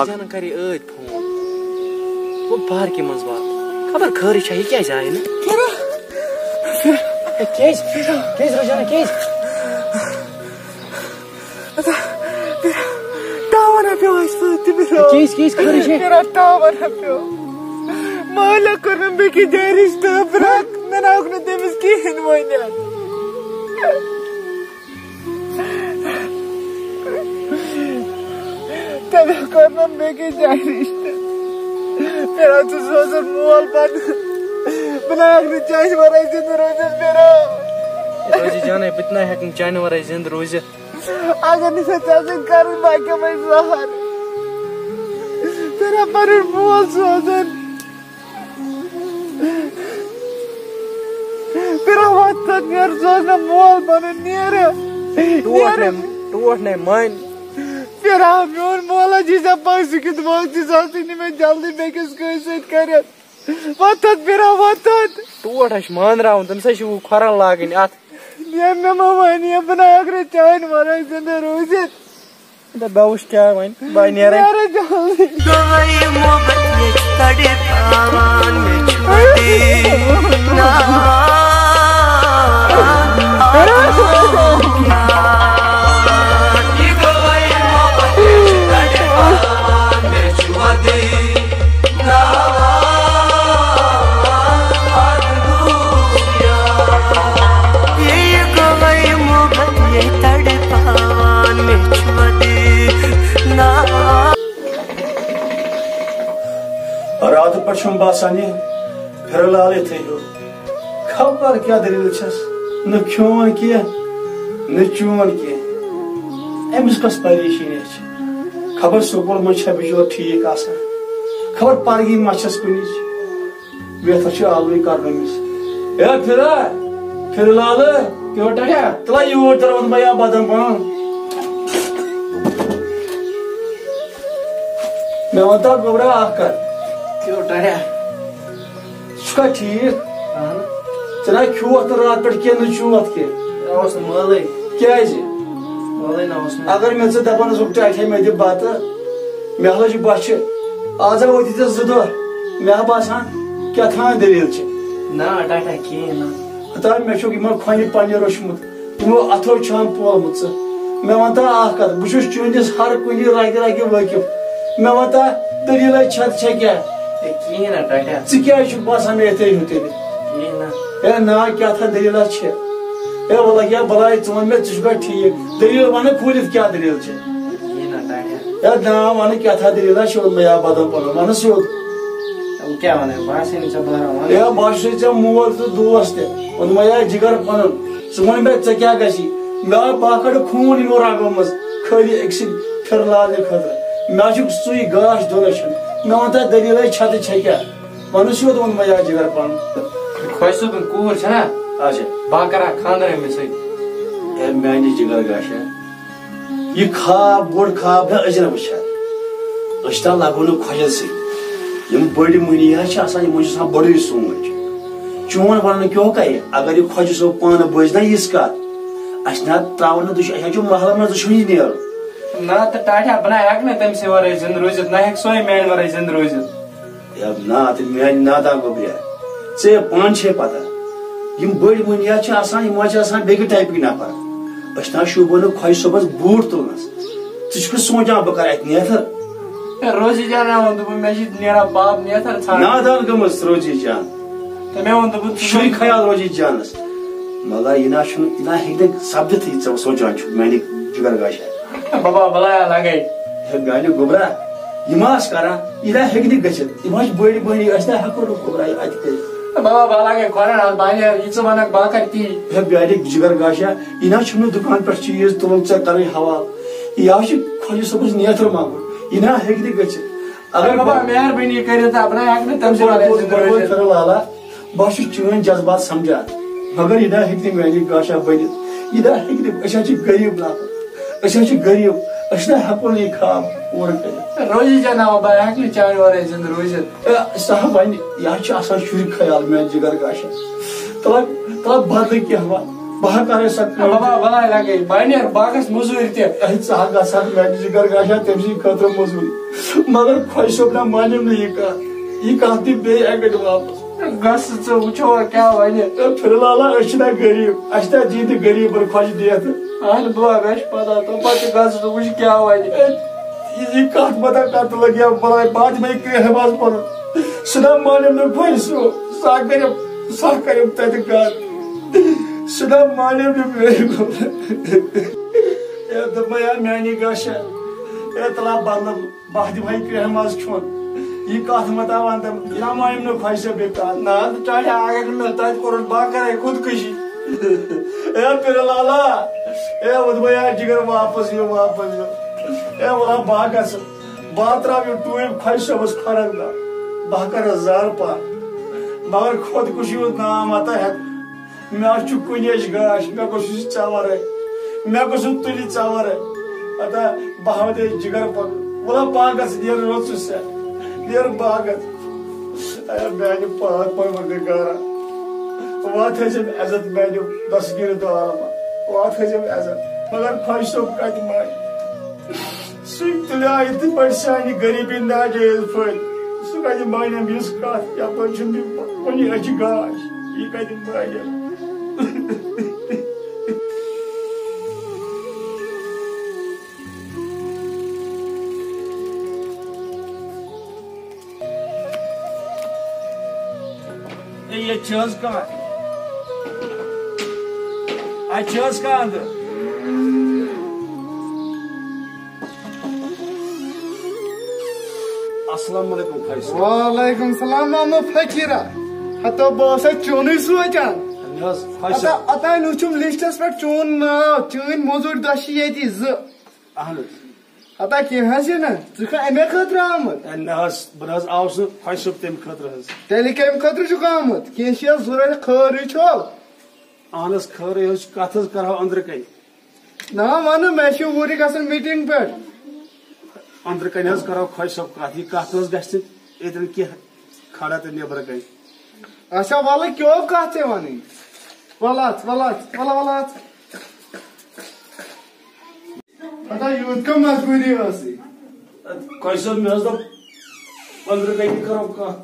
جانن کری ٲدۍ فون گوٚو پارکہِ منٛز وات خبر خٲرٕے چھا یہِ کیٛازِ آیہِ نہٕ کیٛازِ روزانا کیٛازِ ٹاوَر پیٚو اَسہِ سۭتۍ کیٛازِ خٲرٕے چھا ٹاوَر پیٚو مالک کوٚر مےٚ بیٚکِس جایہِ رِشتہٕ برٛکھ مےٚ ناوُکھ نہٕ تٔمِس کِہیٖنۍ ؤنِتھ تٔمۍ کوٚر مےٚ بیٚکِس جایہِ رِشتہٕ پھِران ژٕ سوزُن مول پَتہٕ بہٕ ناوَکھ نہٕ چانہِ وَرٲے زِندٕ روٗزِتھ روزی جانے بہٕ تہِ نہ ہٮ۪کہٕ نہٕ چانہِ وَرٲے زِندٕ روٗزِتھ اگر نہٕ سۄ ژےٚ سۭتۍ کَرٕنۍ بہٕ کَمٕے زہر پھِران پَنُن مول سوزُن پھِران وَتھ نیر سوزنہٕ مول پَنُن نیرٕ ٹوٹھ نے مانہِ پھِران میون مولا چھُے ژےٚ پٲنٛسہٕ کِتھ وقتہِ ساسٕے نہٕ مےٚ جلدی بیٚکِس کٲنٛسہِ سۭتۍ کٔرِتھ وۄتھتھ پھِران وۄتھتھ ٹوٹھ ہا چھِ مانراوُن تٔمِس ہا چھِ وۄنۍ کھۄرن لاگٕنۍ اَتھ مےٚ ما وَنہِ بہٕ ناوَکھ نہٕ چانہِ وَرٲے زِندٕ روٗزِتھ بہٕ وٕچھ کیٛاہ وَنہِ بہٕ نیرے رات پہ باسان یہ پھر لال اتھے ہو خبر کیا دلیل چھس نہ کھیون کی نہ چون کی امس کس پریشانی خبر سکول من بچور ٹھیک آسان خبر پرگی ما چھس کنچ بہتر آلوی کرن امس پھر لال تلا یور تر بیا بدن پان میں ونتا گوبرا اخ کر سکا ٹھیک ژےٚ کھیوٚو اتھ رات پٮ۪ٹھ کینٛہہ نہٕ چوتھ کینٛہہ کیٛازِ اگر مےٚ ژٕ دپان اوسُکھ ٹاٹھے مےٚ دِ بتہٕ مےٚ ہسا چھِ بۄچھِ آز ہا وٲتی ژےٚ 2 دۄہ مےٚ ہا باسان کیٛاہ تھام دٔلیٖل چھِ ہتا مےٚ چھُکھ یِمن کھۄنہِ پننہِ روچھمُت یِمو اتھو چھام پولمُت ژٕ مےٚ ونتا اکھ کتھ بہٕ چھُس چٲنِس ہر کُنہِ رگہِ رگہِ وٲقف مےٚ ونتا دٔلیٖلے چھےٚ کیٛاہ ژٕ کیٛازِ چھُکھ باسان مےٚ یِتھے ہیوٗ تیٚلہِ ہے نا کیٛاہ تھا دٔلیٖلا چھِ ہے وَلہ کیٛاہ بلاے ژٕ وَن مےٚ ژٕ چھُکھا ٹھیٖک دٔلیٖل وَنہٕ کھوٗلِتھ کیٛاہ دٔلیٖل چھِ ہے نا وَنہٕ کیٛاہ تھا دٔلیٖلا چھِ مےٚ یا بدل پنُن وَنہٕ سیوٚد ہے باسے ژےٚ مول تہٕ دوس تہِ ووٚنمے یا جِگر پنُن ژٕ وَن مےٚ ژےٚ کیٛاہ گژھی مےٚ آو باقٲعدٕ خوٗن یِمو رگو منٛز خٲلی أکۍ سٕنٛدِ پھِرٕ لاگنہٕ خٲطرٕ مےٚ چھُکھ سُے گاش دۄنَے چھُنہٕ مےٚ وَن تا دٔلیٖلے چھےٚ تہٕ چھےٚ کیٛاہ وَنہٕ سیوٚد ووٚن مےٚ یا جِگر پنُن خۄش صٲبٕنۍ کوٗر چھنا اچھا بہٕ کرا خاندر أمِس سۭتۍ ہے میانہِ جِگر گاشا یہِ خواب بوٚڑ خواب نہ أسۍ نہ وٕچھان أسۍ تام لگو نہٕ خۄجن سۭتۍ یِم بٔڑۍ مٔہنی حظ چھِ آسان یِمن چھِ آسان بٔڑٕے سونٛچ چون وننہٕ کیٛاہ کرِ اگر یہِ خۄجہِ صٲب پانہٕ بوزِ نا یِژھ کتھ اَسہِ نہ تراون نہٕ اَسہِ چھُ محلس منٛز دُشمنی نیرُن نہ تہٕ ٹاٹھا بہٕ نہ ہٮ۪کہٕ نہٕ تٔمۍ سٕے ورٲے زِندٕ روٗزِتھ نہ ہٮ۪کہِ سۄے میانہِ ورٲے زِندٕ روٗزِتھ نا تہٕ میانہِ نادا گوٚبریا ژےٚ پانہٕ چھے پتہ یِم بٔڑۍ مٔہنی حظ چھِ آسان یِم حظ چھِ آسان بیٚکہِ ٹایپٕکۍ نفر أسۍ نہ شوٗبو نہٕ خۄجہِ صٲبس بوٗٹھ تُلنس ژٕ چھُکھ سونٛچان بہٕ کرٕ اَتہِ نیتھر روزی جان ووٚن دوٚپُن مےٚ چھِ نیران باب نیتھر ژھانٛڈان نادان گٔمٕژ روزی جان تہٕ مےٚ ووٚن دوٚپُن شُرۍ خیال روزی جانس مطلب یہِ نہ چھُنہٕ یہِ نہ ہیٚکہِ نہٕ سپدِتھٕے ژٕ سونٛچان چھُکھ میانہِ جِگر گاشا بابا بلایا لگے ہے میانہِ گوٚبرا یِم آسہٕ کران یہِ نہ ہیٚکہِ نہٕ گٔژھِتھ یِم حظ چھِ بٔڑۍ مٔہنی أسۍ نہ ہٮ۪کو نہٕ گوٚبرا اَتہِ کٔرِتھ بابا بہٕ لگے کھۄرن اَتھ بہٕ اَنہٕ یہِ ژٕ وَنکھ بہٕ کرٕ تی ہے میانہِ جِگر گاشا یہِ نہ چھُنہٕ دُکان پٮ۪ٹھ چیٖز تُلُن ژےٚ کَرٕنۍ حوالہٕ یہِ حظ چھُ خۄجہِ صٲبس نیتھر منٛگُن یہِ نہ ہیٚکہِ نہٕ گٔژھِتھ اگر بابا مہربٲنی کٔرِتھ بہٕ نہ ہٮ۪کہٕ نہٕ تٔمۍ سٕے ورٲے زِندٕ روٗزِتھ پھِرٕ لالا بہٕ چھُس چٲنۍ جذبات سمجھان مگر یہِ نہ ہیٚکہِ نہٕ میانہِ گاشا بٔنِتھ یہِ نہ ہیٚکہِ نہٕ أسۍ حظ چھِ غریٖب نفر أسۍ حظ چھِ غریٖب أسۍ نہ ہٮ۪کو نہٕ یہِ خواب پوٗرٕ کٔرِتھ روزی جان بہٕ ہٮ۪کہٕ نہٕ چانہِ ورٲے زِندٕ روٗزِتھ سُہ ہا وَنہِ یہِ حظ چھُ آسان شُرۍ خیال میانہِ جِگر گاشا تلا بدلہٕ کینٛہہ وَن بہا کرے سا بابا بلاے لگے بانیر باغس مزوری تے ژا گژھان میانہِ جگر گژھان تٔمۍ سٕنٛدِ خٲطرٕ موٚزوٗرۍ مگر خۄش صٲب نہ مانیٚم نہٕ یہِ کتھ دِ بیٚیہِ اکہِ لٹہِ واپس گژھ ژٕ وٕچھو کیٛاہ وَنہِ پھر لالا أسۍ چھِنا غریٖب اَسہِ چھِنا دِیِن غریٖبن خۄش دِتھ اہن بابا مےٚ چھِ پتہ تہٕ پتہٕ گژھ ژٕ وٕچھ کیٛاہ وَنہِ یہ کتھ متا کتھ لگیا بلاے بعد میں کرہواز پر سنا مانم نہ خۄش صٲب سا کرم تتہِ کتھ سنا مانم نہ دوٚپمَے میٛانہِ گاشا تلا بدل بہٕ دِمہَے کرہواز کھیوٚن یہ کتھ متا ونتم نہ مانم نہ خۄش صٲب بیٚیہِ کتھ نہ ٹاٹھا اگر نہٕ تتہِ کوٚرُن بہٕ کرے خودکشی پھر لالا دوٚپمَے جگر واپس یِو ولا بہٕ گژھٕ بہٕ تراو یہِ ٹوٗپۍ خۄش صٲبس کھۄرن نہ بہٕ کرٕ زارٕ پار مگر خودکشی ہُنٛد نام اتا ہٮ۪کہٕ مےٚ چھُ کُنیش گاش مےٚ گوٚژھ یہِ ژےٚ ورٲے مےٚ گوٚژھ تُلہِ ژےٚ ورٲے اتا بہٕ ہاو دے جگر پکُن ولا بہٕ گژھٕ نیرٕ رۄژٕ سٮ۪کھ نیرٕ بہٕ گژھٕ میانہِ پاک پروردگارا واتھ ٲسِم عزت میانیو دستگیٖر عالما واتھ ٲسِم عزت مگر خۄش صٲب کتہِ مانہِ سُہ تُلیو یِتھٕ پٲٹھۍ سانہِ غریٖبی ناجٲیز فٲیدٕ سُہ کتہِ مانیٚم یِژھ کتھ یپٲرۍ چھُم یہِ کُنہِ أچھِ گاش یہِ کتہِ مانیٚم ییٚتہِ چھِ حظ کانٛہہ اَتہِ چھِ حظ کانٛہہ اندر السلام علیکم خۄش صٲب وعلیکم السلام ماما فقیرا ہتو بہٕ اوسے چونٕے سونچان حظ خۄش صٲب اوتانۍ وٕچھُم لسٹس پٮ۪ٹھ چون ناو چٲنۍ موٚزوٗرۍ دۄہ چھِ ییٚتہِ 2 اہن حظ ہتا کینٛہہ حظ چھِ نہ ژٕ چھُکھا اَمے خٲطرٕ آمُت نہ حظ بہٕ نہ حظ آوُس نہٕ خۄش صٲب تمہِ خٲطرٕ حظ تیٚلہِ کمہِ خٲطرٕ چھُکھ آمُت کینٛہہ چھِ ضروٗرت خٲرٕے چھو اہن حظ خٲرٕے حظ کتھ حظ کرہو أنٛدرٕ کَنہِ نہ وَنہٕ مےٚ چھُ اوٗرۍ گژھُن میٖٹِنٛگ پٮ۪ٹھ أنٛدرٕ کَنہِ حظ کرہو خۄش صٲب کتھ یہِ کتھ حظ گژھِ نہٕ ییٚتٮ۪ن کینٛہہ کھڑا تہٕ نیبرٕ کَنہِ اچھا وَلہٕ کیٛاہ کتھ ژےٚ وَنٕنۍ وَلہٕ ہتا یوٗت کم مجبوٗری ٲسٕے خۄش صٲب مےٚ حظ دوٚپ أنٛدرٕ کَنہِ کرو کتھ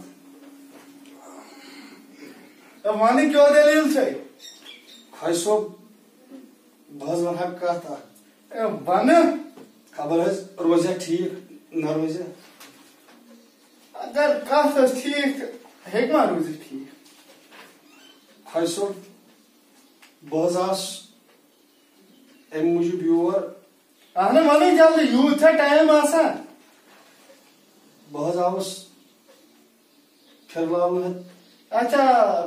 وَنہٕ کیٛاہ دٔلیٖل چھے خۄش صٲب بہٕ حظ ونہٕ ہا کتھ اکھ وَنہٕ خبر حظ روزیا ٹھیٖک نہ روزیا اگر کتھ ٲس ٹھیٖک تہٕ ہیٚکہِ ما روٗزِتھ ٹھیٖک خۄش صٲب بہٕ حظ آس امہِ موٗجوٗب یور اہنُو وَنٕے جلدی یوٗت چھا ٹایم آسان بہٕ حظ آوُس پھِرلاونہٕ اچھا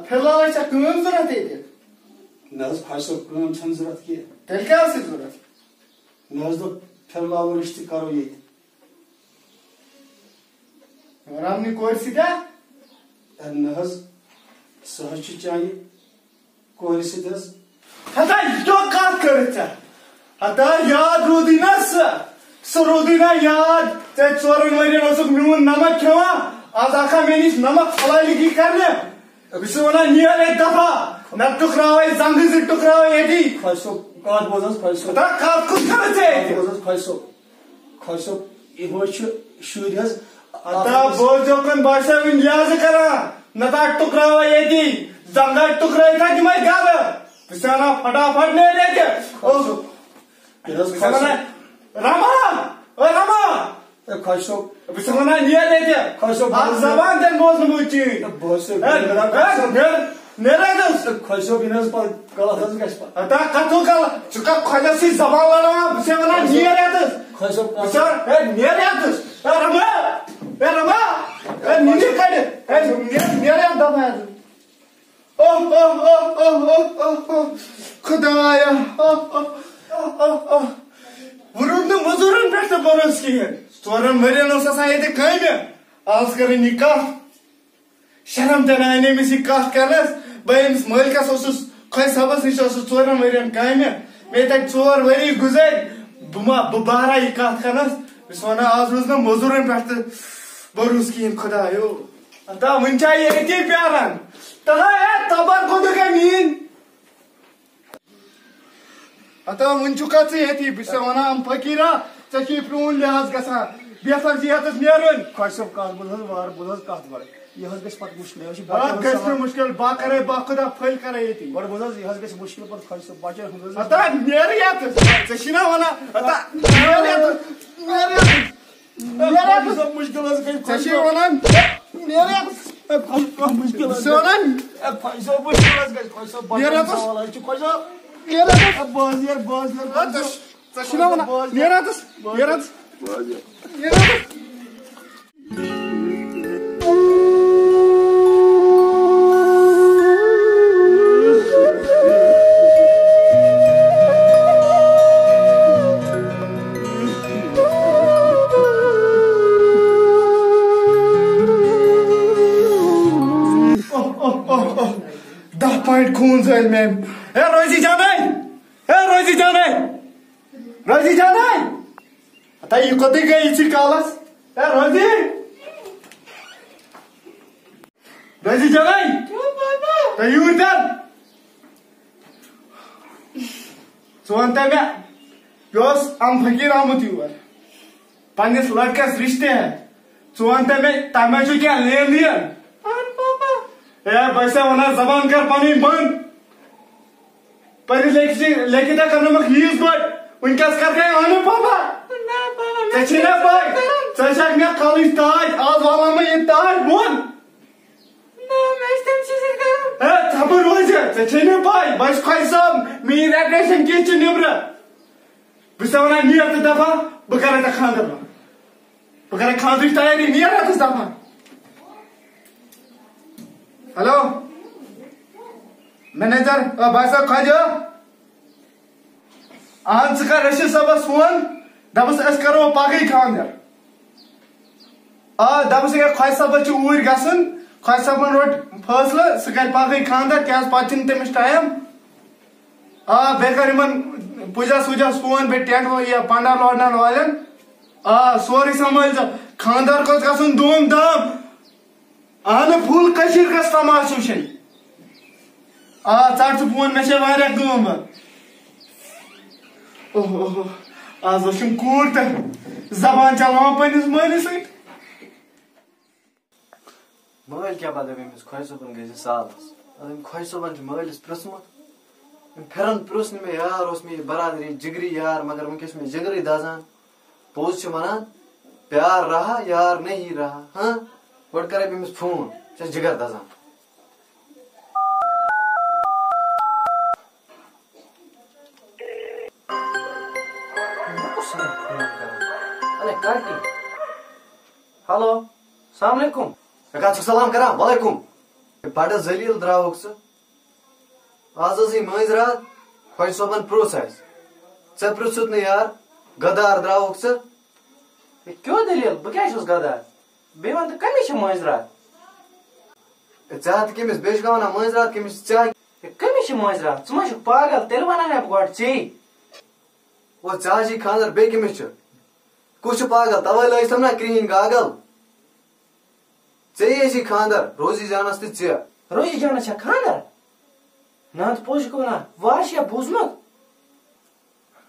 فِلحال چھا کٲم ضروٗرت ییٚتہِ نہ حظ خۄش صٲب کٲم چھنہٕ ضروٗرت کینٛہہ تیٚلہِ کیٛاہ ٲسٕے ضروٗرت مےٚ حظ دوٚپ پھِرلاوُن رِشتہٕ کرو ییٚتہِ رمنہِ کورِ سۭتۍ نہ حظ سُہ حظ چھُ چانہِ کورِ سۭتۍ حظ ہتا یہِ کیٛاہ کتھ کٔرٕتھ ژےٚ ہتا یاد روٗدٕے نا سُہ روٗدٕے نا یاد ژےٚ 4 ؤرین اوسُکھ میون نمک کھٮ۪وان آز آکھا مےٚ نِش نمک حلالگی کرنہِ بہٕ چھُس ونان نیر ییٚتہِ دفعہ نتہٕ ٹُکراوے زنگہٕ 2 ٹُکراوے ییٚتی خۄش صٲب کتھ بوز حظ خۄش صٲب ہتا کتھ کُس کٔرٕتھ ژےٚ ییٚتہِ بوز حظ خۄش صٲب یِم حظ چھِ شُرۍ حظ ہتا بوزوکن باسیو وۄنۍ لحاظہٕ کران نتہٕ ٹُکراوے ییٚتی زنگہٕ ٹُکرٲیِتھ دِمے گرٕ بہٕ چھُس ونان فٹافٹ نیر ییٚتہِ رما خۄش صٲب بہٕ چھُس ونان نیر ییٚتہِ خۄش صٲب اکھ زبان تہِ بوزنہٕ بہٕ چٲنۍ بوز نیرس خۄش صٲب یہِ نہ حظ پتہٕ غلط حظ گژھِ پتہٕ ہتا کتھو ژٕ کتھ خۄجس سۭتۍ زبان لڑاوان بہٕ چھسے ونان نیر ییٚتس خۄش صٲب بہٕ چھُس نیر ییٚتس رما نِنہِ کڑِ نیر یتھ دپان خدایا وۄنۍ روٗد نہٕ موٚزوٗرن پٮ۪ٹھ تہِ بروسہٕ کِہینۍ 4 ؤرین اوس آسان ییٚتہِ کامہِ آز کٔرٕنۍ یہِ کتھ شرم تہِ نہٕ آیہِ أمِس یہِ کتھ کرنس بہٕ أمِس مٲلکس اوسُس خۄش صٲبس نِش اوسُس 4 ؤرین کامہِ مےٚ تتہِ 4 ؤری گُزٲرۍ بہٕ بہرا یہِ کتھ کرنس بہٕ چھُس ونان آز روٗز نہٕ موٚزوٗرن پٮ۪ٹھ تہِ بروسہٕ کِہینۍ خدایو ہتا وُنہِ چھا ییٚتی پیاران تبر کوٚدُکھ میٛٲنۍ اتھا ونچو کت یتی بس ونان فقیرا ژے پرون لحاظ گژھان بہتر جی یتس نیرن خۄش صٲب کتھ بوز حظ کتھ گۄڈٕ یہ حظ گژھِ پتہٕ مُشکل گژھِ نہٕ مُشکل با کرے با خدا پھٔلۍ کرے ییٚتی گۄڈٕ بوز حظ یہ حظ گژھِ مُشکل پتہٕ خۄش صٲب بچن ہُنٛد حظ اتھا نیر یتس ژے چھِ نا ونان اتھا نیر یتس مشکل حظ گژھِ ژے چھِ ونان نیر یتس مشکل ژٕ ونان خۄش صٲب مشکل حظ گژھِ خۄش صٲب نیر یتس سوال حظ چھُ خۄش صٲب نیر یتس باز نیر ژے چھِ نا ونان نیر یتس نیر یتس نیر یتس خون زل میں اے روزی جانے روزی جانے روزی جانے اتھا یہ کوتی گئی اسی کالس اے روزی روزی جانے تو یور در ژونتا مے یوس ام فقیر آمت یور پنس لڑکس رشتے ہیں ژونتا مے تمہ چھ کیا لین دین اے بسا ونان زبان کر پنی بند پری لیکھتا کرنا مک ییز بڑ ونکس کر گئے آنو پاپا ژے چھی نا پاے ژے چھکھ مے کالج تاج آز والا میں یہ تاج بون اے خبر روز ژے چھی نا پاے بس خۄش صٲب میٲنۍ ایڈریشن کینٛہہ چھِ نیبرٕ بہٕ چھُسے ونان نیر تہٕ دپا بہٕ کرے ژےٚ خاندر بہٕ کرے خاندرٕچ تیٲری نیر اتھس دپان ہلو مینیجر بھائی صاحب کھاجو آن ژٕ کر رشید صٲبس فون دپس أسۍ کرو پگہٕے خاندر دپس أکیاہ خۄش صٲبس چھُ اوٗرۍ گژھُن خۄش صٲبن روٚٹ فٲصلہٕ سُہ کرِ پگہٕے خاندر کیازِ پتہٕ چھُنہٕ تٔمِس ٹایم بیٚیہِ کر یِمن پوٗجاس ووٗجاس فون بیٚیہِ ٹینٹ یہِ پنڈال وانڈال والٮ۪ن سورُے سمبٲلۍزِ خاندر گوٚژھ گژھُن دوٗم دام اہن فُل کشیر گژھِ تماش وٕچھِنۍ ژٹ ژٕ فون مےٚ چھے واریاہ کٲم اوہ آز وٕچھُم کوٗر تہٕ زبان چلاوان پننِس مٲلِس سۭتۍ مٲلۍ کیٛاہ بدل أمِس خۄش صٲبن گژھِ سالس أمۍ خۄش صٲبن چھُ مٲلِس پرٛژھمُت أمۍ پھِرن پرٛژھ نہٕ مےٚ یار اوس مےٚ یہِ برادری جگری یار مگر وٕنکیٚس چھُ مےٚ جگرٕے دزان پوٚز چھِ ونان پیار رہا یار نہیں رہا ہاں گۄڈٕ کرے بہٕ أمِس فون چھس جگر دزان ہلو السلام علیکم کتھ چھُکھ سلام کران وعلیکم بڑٕ ذلیٖل درٛاوُکھ ژٕ آز ٲسٕے مٲنٛزِ راتھ خۄش صٲبن پرٛژھ اسہِ ژےٚ پرٛژھُتھ نہٕ یار غدار درٛاوُکھ ژٕ کیٛاہ دٔلیٖل بہٕ کیٛازِ چھُس غدار بیٚیہِ وَن تہٕ کٔمِس چھِ مٲنٛزِ راتھ ژےٚ ہتھ کٔمِس بیٚیہِ چھُکھ ونان مٲنٛزِ راتھ کٔمِس ژےٚ کٔمِس چھِ مٲنٛزِ راتھ ژٕ ما چھُکھ پاگل تیٚلہِ ونہٕ ہا بہٕ گۄڈٕ ژےٚ او ژےٚ حظ چھِ خاندر بیٚیہِ کٔمِس چھُ کُس چھُ پاگل توے لٲجتھم نا کرٛہِنۍ گاگل ژےٚ ٲسی خاندر روزی جانس تہٕ ژےٚ روزی جانس چھا خاندر نا تہٕ پوٚز چھُکھ ونان وارٕ چھا بوٗزمُت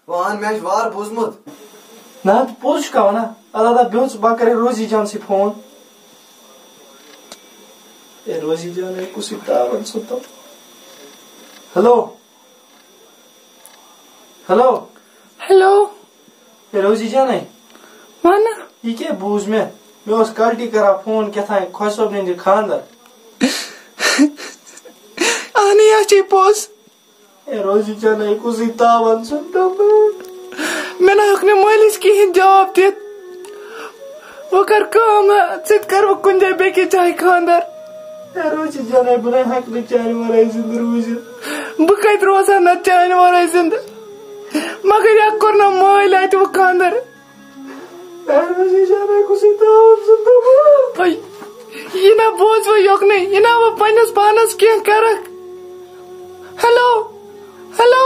اہن مےٚ چھُ وارٕ بوٗزمُت نا تہٕ پوٚز چھُکھا ونان ادا بیٚہہ ژٕ بہٕ کرے روزی جانسٕے فون اے روزی جانے کُسٕے تاون سُہ ہیلو ہیلو ہیلو اے روزی جانے ون یہ کیٛاہ بوٗز مےٚ اوس کالٹی کران فون کیٛاہ خۄش صٲبنہِ ہِنٛدِ خاندر اہن یہِ چھے پوٚز اے روزی جانے کُسٕے تاون سُہ مےٚ نہ ہیوٚک نہٕ مٲلِس کِہیٖنۍ جواب دِتھ وۄنۍ کر کٲم ژٕ تہِ کر وۄنۍ کُنہِ جایہِ بیٚکِس جایہِ خاندر اے روزی جانے بہٕ نَے ہٮ۪کہٕ نہٕ چانہِ ورٲے زِندٕ روٗزِتھ بہٕ کتہِ روزٕ ہا نتہٕ چانہِ ورٲے زِندٕ مگر یَتھ کوٚر نہ مٲلۍ اتہِ وۄنۍ خاندر یہ نہ بوز وۄنۍ یوٚکنُے یہِ نہ وۄنۍ پننِس پانس کینٛہہ کرکھ hello hello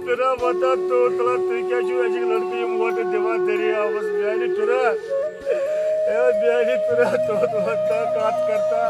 Pira bata to tala tu kya chu aji ladki wot dewa teri awas byani pira to bata kaat karta